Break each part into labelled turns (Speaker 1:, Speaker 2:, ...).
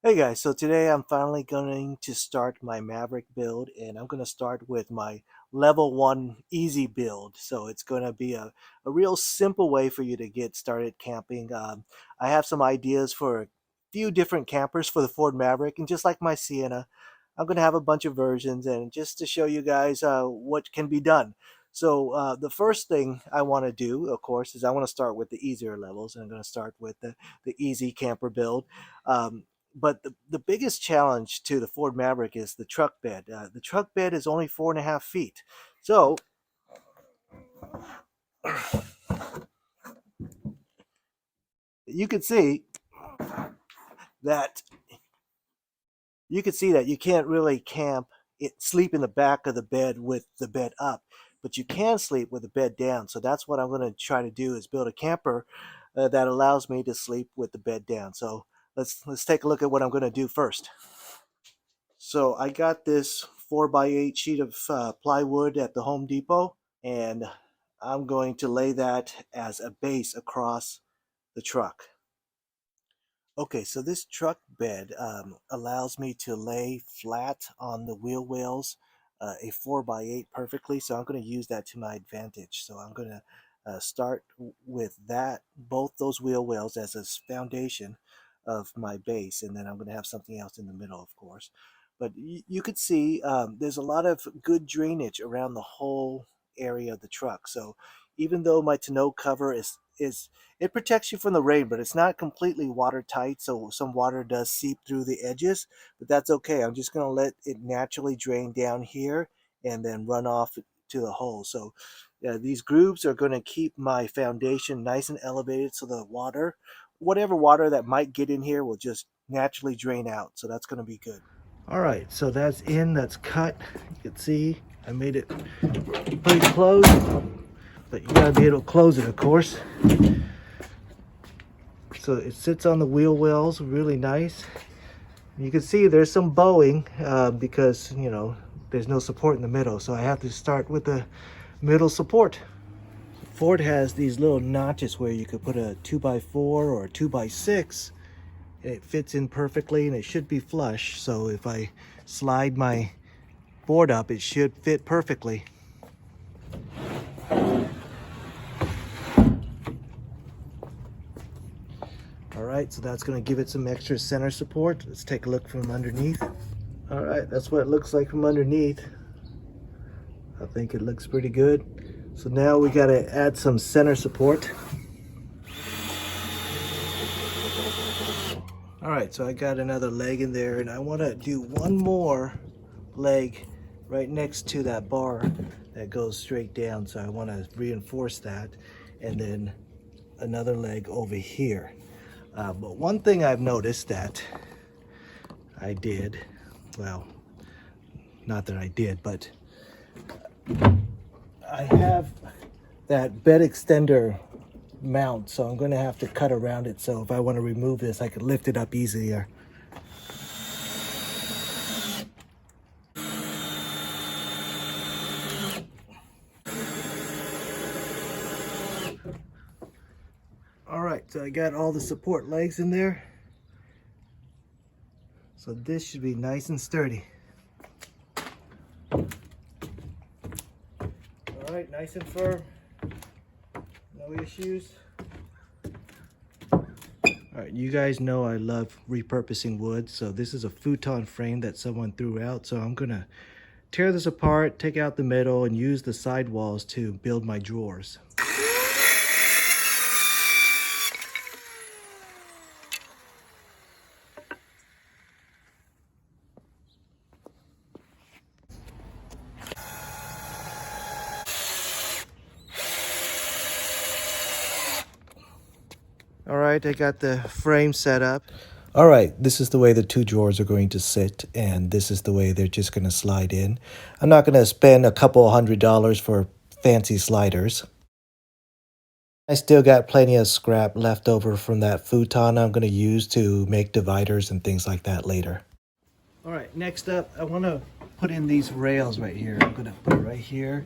Speaker 1: Hey guys, so today I'm finally going to start my Maverick build, and I'm going to start with my level 1 easy build. So it's going to be a real simple way for you to get started camping. I have some ideas for a few different campers for the Ford Maverick, and just like my Sienna, I'm going to have a bunch of versions and just to show you guys what can be done. So the first thing I want to do, of course, is I want to start with the easier levels, and I'm going to start with the easy camper build. Um, but the biggest challenge to the Ford Maverick is the truck bed. The truck bed is only 4.5 feet. So you can see that you can't really sleep in the back of the bed with the bed up, but you can sleep with the bed down. So that's what I'm going to try to do is build a camper that allows me to sleep with the bed down. So let's take a look at what I'm going to do first. So I got this 4x8 sheet of plywood at the Home Depot, and I'm going to lay that as a base across the truck. Okay, so this truck bed allows me to lay flat on the wheel wells a 4x8 perfectly, so I'm going to use that to my advantage. So I'm going to start with that, both those wheel wells as a foundation of my base, and then I'm going to have something else in the middle, of course. But you could see there's a lot of good drainage around the whole area of the truck. So even though my tonneau cover is it protects you from the rain, but it's not completely watertight, so some water does seep through the edges, but that's okay. I'm just going to let it naturally drain down here and then run off to the hole. So these grooves are going to keep my foundation nice and elevated so the water, whatever water that might get in here, will just naturally drain out. So that's going to be good. All right, so that's cut. You can see I made it pretty close, but you gotta be able to close it, of course. So it sits on the wheel wells really nice. You can see there's some bowing because there's no support in the middle, so I have to start with the middle support. Ford has these little notches where you could put a 2x4 or a 2x6, and it fits in perfectly and it should be flush. So if I slide my board up, it should fit perfectly. All right, so that's going to give it some extra center support. Let's take a look from underneath. All right, that's what it looks like from underneath. I think it looks pretty good. So now we got to add some center support. All right, so I got another leg in there, and I want to do one more leg right next to that bar that goes straight down. So I want to reinforce that, and then another leg over here. But one thing I've noticed that I did, well, not that I did, but I have that bed extender mount, so I'm going to have to cut around it. So if I want to remove this, I could lift it up easier. All right, so I got all the support legs in there. So this should be nice and sturdy. All right, nice and firm. No issues. All right, you guys know I love repurposing wood. So this is a futon frame that someone threw out. So I'm gonna tear this apart, take out the middle, and use the side walls to build my drawers. All right, I got the frame set up. All right, this is the way the two drawers are going to sit, and this is the way they're just going to slide in. I'm not going to spend a couple $100 for fancy sliders. I still got plenty of scrap left over from that futon I'm going to use to make dividers and things like that later. All right, next up, I want to put in these rails right here. I'm going to put it right here,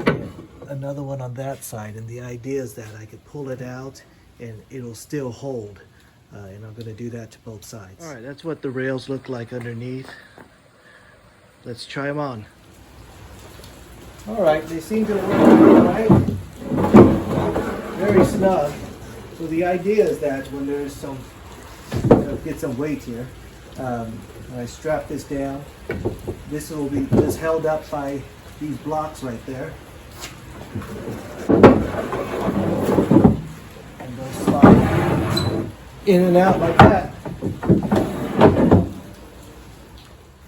Speaker 1: and another one on that side, and the idea is that I could pull it out and it'll still hold. and I'm going to do that to both sides. All right, that's what the rails look like underneath. Let's try them on. All right, they seem to work all right. Very snug. So the idea is that when there's some, get some weight here, when I strap this down, this will be just held up by these blocks right there. And they'll slide in and out like that.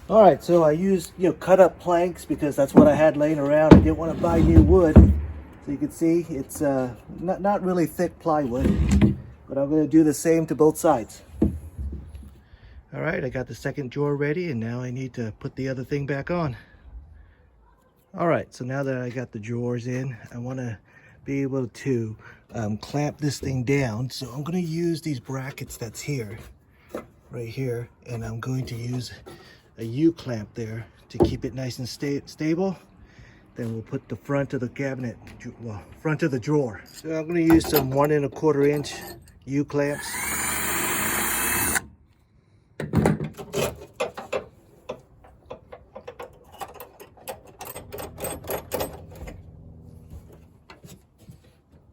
Speaker 1: All right, so I used cut up planks because that's what I had laying around. I didn't want to buy new wood. So you can see it's not really thick plywood, but I'm going to do the same to both sides. All right, I got the second drawer ready, and now I need to put the other thing back on. All right, so now that I got the drawers in, I want to be able to clamp this thing down. So I'm going to use these brackets that's here, right here, and I'm going to use a U-clamp there to keep it nice and stable. Then we'll put the front of the cabinet, well, front of the drawer. So I'm going to use some 1 1/4 inch U-clamps.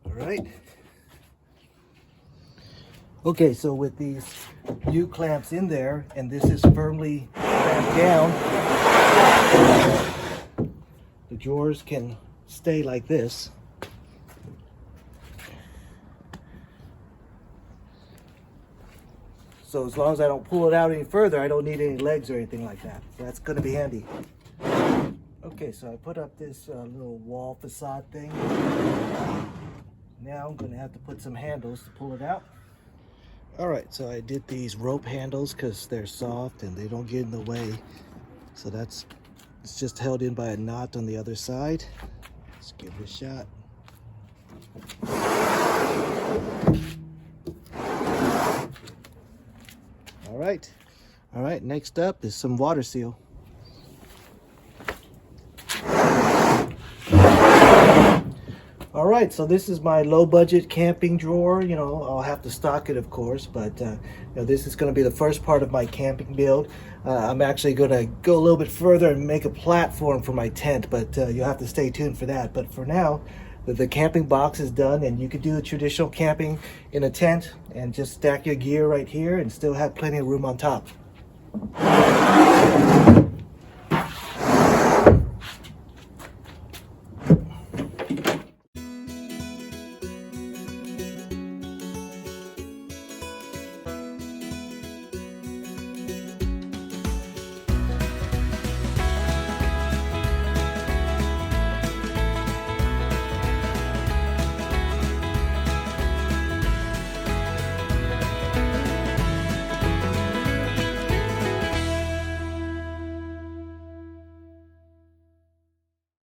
Speaker 1: All right. Okay, so with these U-clamps in there, and this is firmly clamped down, the drawers can stay like this. So as long as I don't pull it out any further, I don't need any legs or anything like that. So that's going to be handy. Okay, so I put up this little wall facade thing. Now I'm going to have to put some handles to pull it out. All right, so I did these rope handles because they're soft and they don't get in the way. So it's just held in by a knot on the other side. Let's give it a shot. All right, next up is some water seal. All right, so this is my low budget camping drawer. I'll have to stock it, of course, but this is going to be the first part of my camping build. I'm actually going to go a little bit further and make a platform for my tent, but you'll have to stay tuned for that. But for now, the camping box is done, and you could do a traditional camping in a tent and just stack your gear right here and still have plenty of room on top.